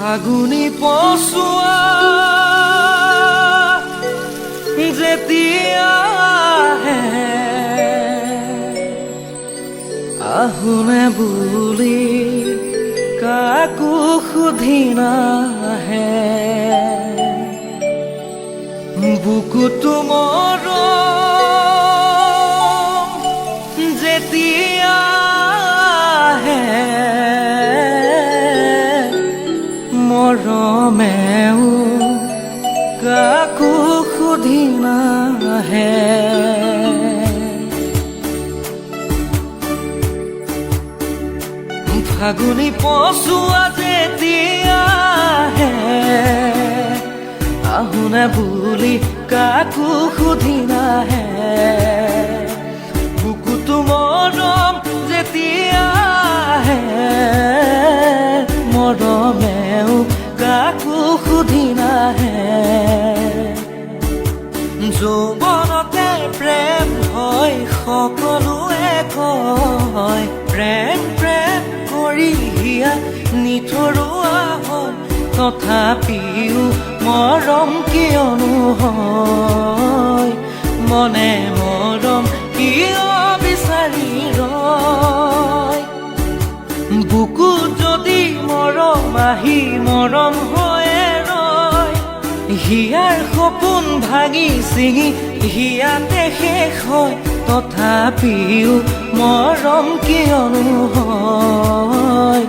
ফাগুনি পচোৱা যেতিয়া আহোনে বুলি কাকো সুধি নাহে বুকুটো মৰম যেতিয়া মৰমেও কাকো সুধি নাহে ফাগুনি পচোৱা যেতিয়া আহোনে বুলি কাকো সুধি নাহে বুকুটো মৰম যেতিয়া মৰমেও কাকো সুধি নাহে যৌৱনতে প্ৰেম হয় সকলোৱে কয় প্ৰেম প্ৰেম কৰি হিয়া নিথৰুৱা হয় তথাপিও মৰম কিয়নো হয় মনে মৰম কিয় বিচাৰি ৰয় বুকু যদি মৰম আহি মৰম হৈয়ে ৰয় হিয়াৰ সপোন ভাঙি ছিঙি হিয়াতে শেষ হয় তথাপিও মৰম কিয়নো হয়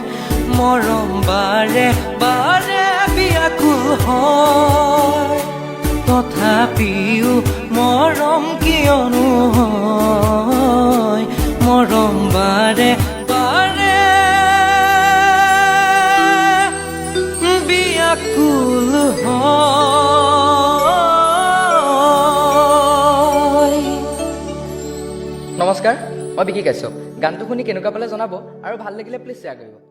মৰম বাৰে বাৰে বিয়াকুল হয় তথাপিও মৰম কিয়নো হয় মৰম বাৰে বাৰে বিয়াকুল হয়। নমস্কাৰ, মই বিকি কাশ্যপ। গানটো শুনি কেনেকুৱা পালে জনাব আৰু ভাল লাগিলে প্লিজ শ্বেয়াৰ কৰিব।